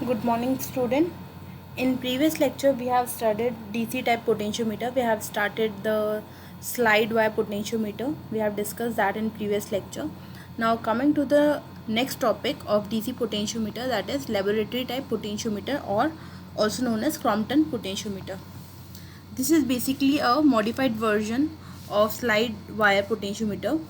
Good morning, student. In previous lecture, we have studied DC type potentiometer. We have started the slide wire potentiometer. We have discussed that in previous lecture. Now coming to the next topic of DC potentiometer, that is laboratory type potentiometer, or also known as Crompton potentiometer. This is basically a modified version of slide wire potentiometer,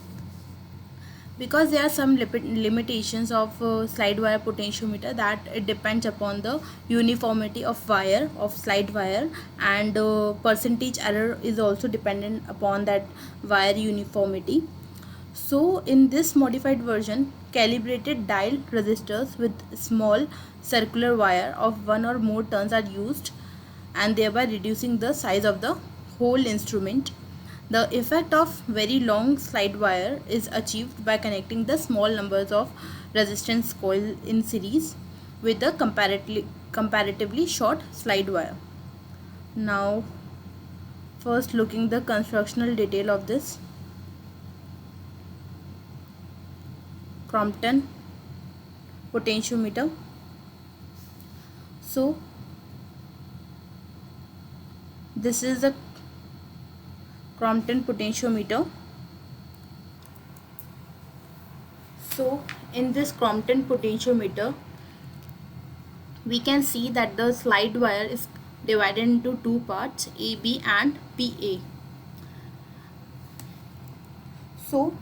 because there are some limitations of slide wire potentiometer, that it depends upon the uniformity of wire of slide wire, and percentage error is also dependent upon that wire uniformity. So in this modified version, calibrated dial resistors with small circular wire of one or more turns are used, and thereby reducing the size of the whole instrument. The effect of very long slide wire is achieved by connecting the small numbers of resistance coil in series with the comparatively short slide wire. Now first looking the constructional detail of this Crompton potentiometer. So this is the Crompton potentiometer. So in this Crompton potentiometer, we can see that the slide wire is divided into two parts, AB and PA. So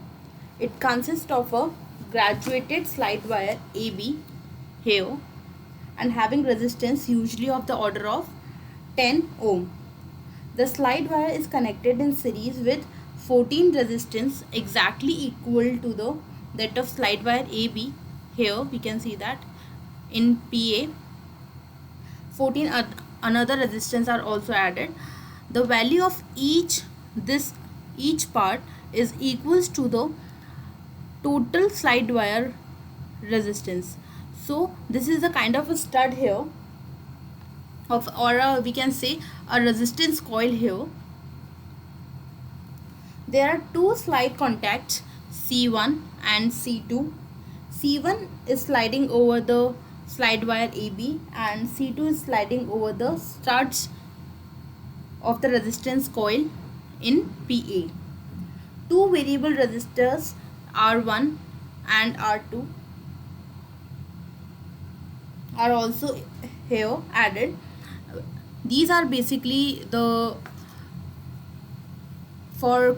it consists of a graduated slide wire AB here, and having resistance usually of the order of 10 ohm. The slide wire is connected in series with 14 resistance exactly equal to that of slide wire AB. Here we can see that in PA 14 another resistance are also added. The value of each part is equals to the total slide wire resistance. So this is a kind of a stud here of, or we can say a resistance coil here. There are two slide contacts, C1 and C2. C1 is sliding over the slide wire AB, and C2 is sliding over the studs of the resistance coil in PA. Two variable resistors R1 and R2 are also here added. These are basically the for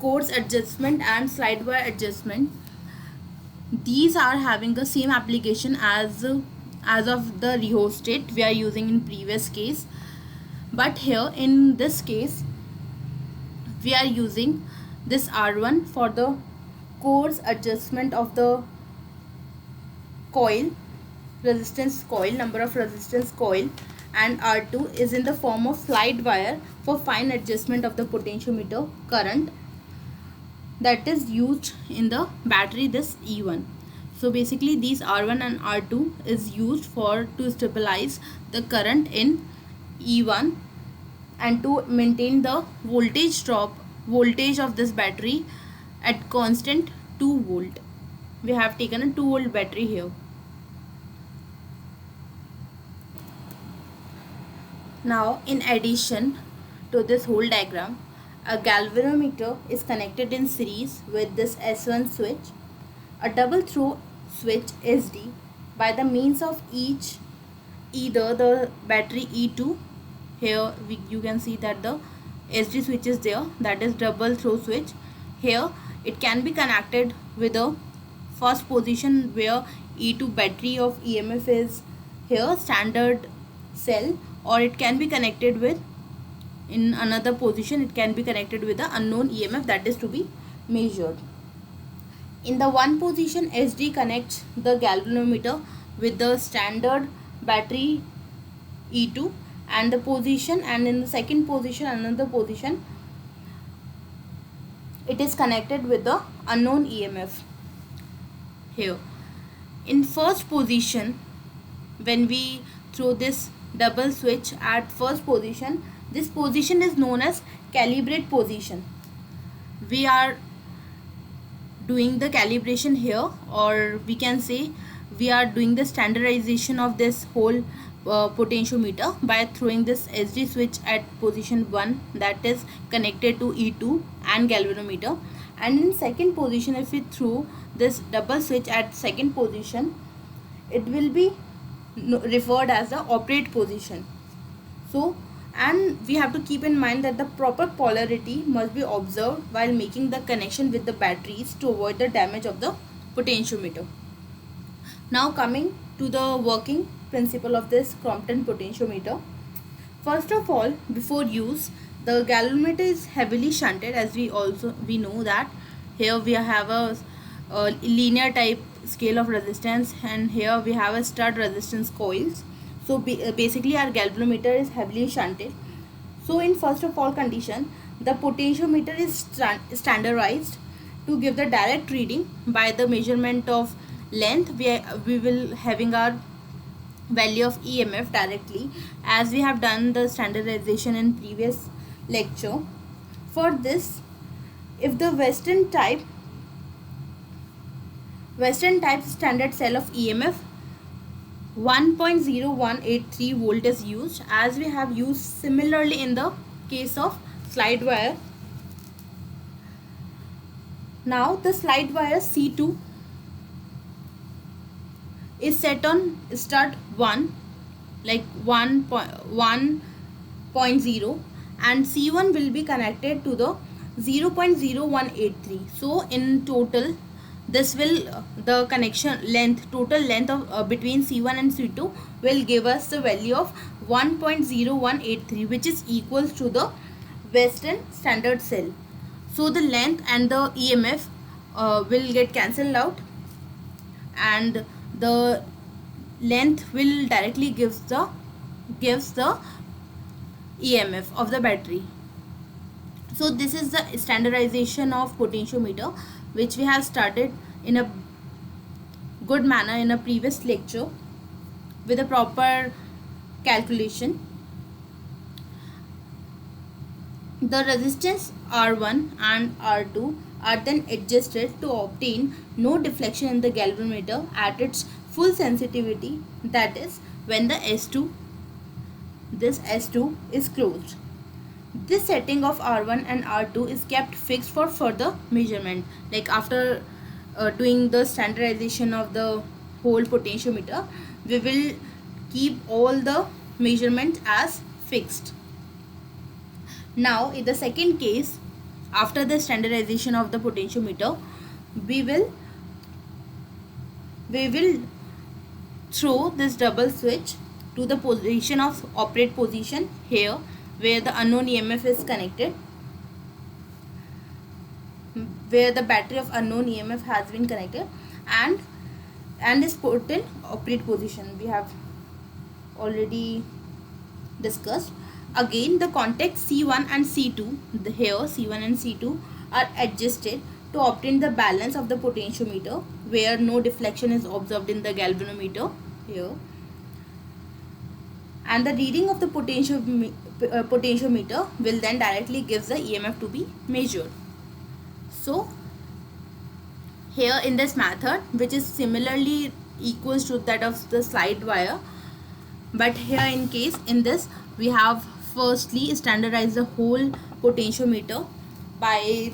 course adjustment and slide wire adjustment. These are having the same application as of the rheostat we are using in previous case, but here in this case we are using this R1 for the course adjustment of the coil, resistance coil, number of resistance coil, and R2 is in the form of slide wire for fine adjustment of the potentiometer current that is used in the battery, this E1. So basically these R1 and R2 is used for to stabilize the current in E1 and to maintain the voltage of this battery at constant 2 volt. We have taken a 2 volt battery here. Now in addition to this whole diagram, a galvanometer is connected in series with this S1 switch, a double throw switch SD, by the means of either the battery E2. Here you can see that the SD switch is there, that is double throw switch. Here it can be connected with a first position where E2 battery of EMF is here standard cell, or it can be connected with, in another position it can be connected with the unknown EMF that is to be measured. In the one position, SD connects the galvanometer with the standard battery E2, and the position, and in the second position, another position, it is connected with the unknown EMF here. In first position, when we throw this double switch at first position, this position is known as calibrate position. We are doing the calibration here, or we can say we are doing the standardization of this whole potentiometer by throwing this SD switch at position 1, that is connected to E2 and galvanometer, and in second position if we throw this double switch at second position, it will be referred as the operate position. So, and we have to keep in mind that the proper polarity must be observed while making the connection with the batteries to avoid the damage of the potentiometer. Now coming to the working principle of this Crompton potentiometer. First of all, before use, the galvanometer is heavily shunted, as we know that here we have a linear type scale of resistance, and here we have a stud resistance coils. So basically our galvanometer is heavily shunted. So in first of all condition, the potentiometer is standardized to give the direct reading by the measurement of length. We will having our value of EMF directly, as we have done the standardization in previous lecture. For this, if the Western type standard cell of EMF 1.0183 volt is used, as we have used similarly in the case of slide wire. Now the slide wire C2 is set on stud 1, like 1.0, and C1 will be connected to the 0.0183. so in total this will the connection length, total length of between C1 and C2 will give us the value of 1.0183, which is equals to the Western standard cell. So the length and the EMF will get cancelled out, and the length will directly gives the EMF of the battery. So this is the standardization of potentiometer, which we have started in a good manner in a previous lecture with a proper calculation. The resistance R1 and R2 are then adjusted to obtain no deflection in the galvanometer at its full sensitivity, that is when the S2 is closed. This setting of R1 and R2 is kept fixed for further measurement. Like after doing the standardization of the whole potentiometer, we will keep all the measurements as fixed. Now in the second case, after the standardization of the potentiometer, we will throw this double switch to the position of operate position here, where the unknown EMF is connected, where the battery of unknown EMF has been connected, and is put in operate position. We have already discussed. Again, the contacts C1 and C2, here C1 and C2 are adjusted to obtain the balance of the potentiometer, where no deflection is observed in the galvanometer here, and the reading of the potentiometer will then directly give the EMF to be measured. So here in this method, which is similarly equals to that of the slide wire, but here in this we have firstly standardized the whole potentiometer by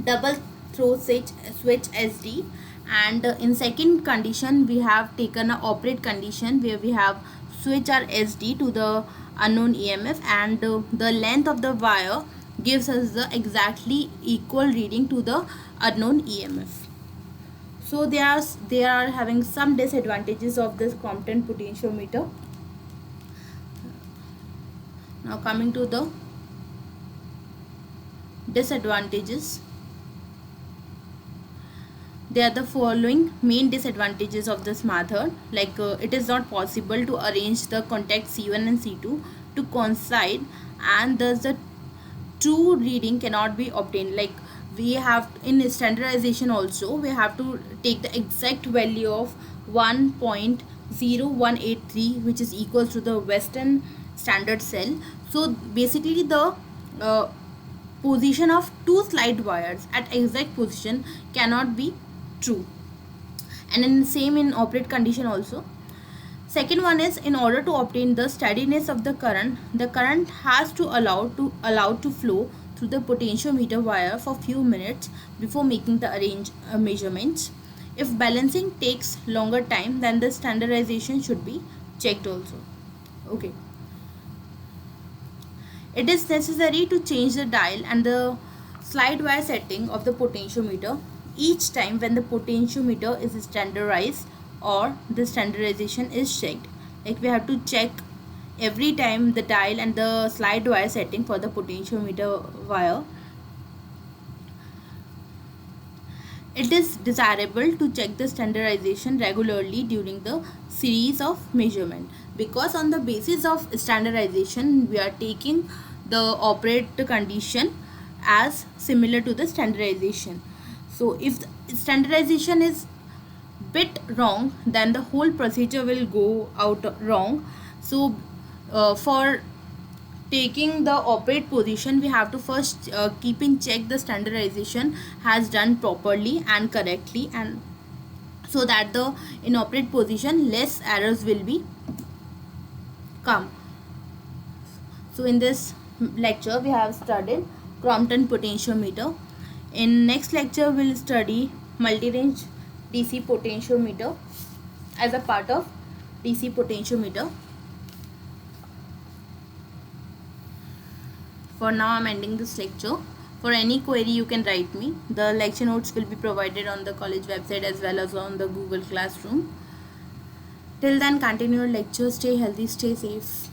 double throw switch SD, and in second condition we have taken a operate condition where we have switch our SD to the unknown EMF, and the length of the wire gives us the exactly equal reading to the unknown EMF. So they are having some disadvantages of this Crompton potentiometer. Now coming to the disadvantages, there are the following main disadvantages of this method. Like it is not possible to arrange the contact C1 and C2 to coincide, and thus the true reading cannot be obtained. Like we have in standardization also, we have to take the exact value of 1.0183, which is equal to the Western standard cell. So basically the position of two slide wires at exact position cannot be true, and in same in operate condition also. Second one is, in order to obtain the steadiness of the current has to allow to flow through the potentiometer wire for few minutes before making the measurements. If balancing takes longer time, then the standardization should be checked also. Okay. It is necessary to change the dial and the slide wire setting of the potentiometer each time when the potentiometer is standardized or the standardization is checked. Like we have to check every time the dial and the slide wire setting for the potentiometer wire. It is desirable to check the standardization regularly during the series of measurement, because on the basis of standardization we are taking the operate condition as similar to the standardization. So if the standardization is bit wrong, then the whole procedure will go out wrong. So for taking the operate position, we have to first keep in check the standardization has done properly and correctly, and so that the in operate position less errors will be come. So in this lecture we have studied Crompton potentiometer. In next lecture we'll study multi-range DC potentiometer as a part of DC potentiometer. For now I'm ending this lecture. For any query you can write me. The lecture notes will be provided on the college website as well as on the Google Classroom. Till then, continue your lecture. Stay healthy, stay safe.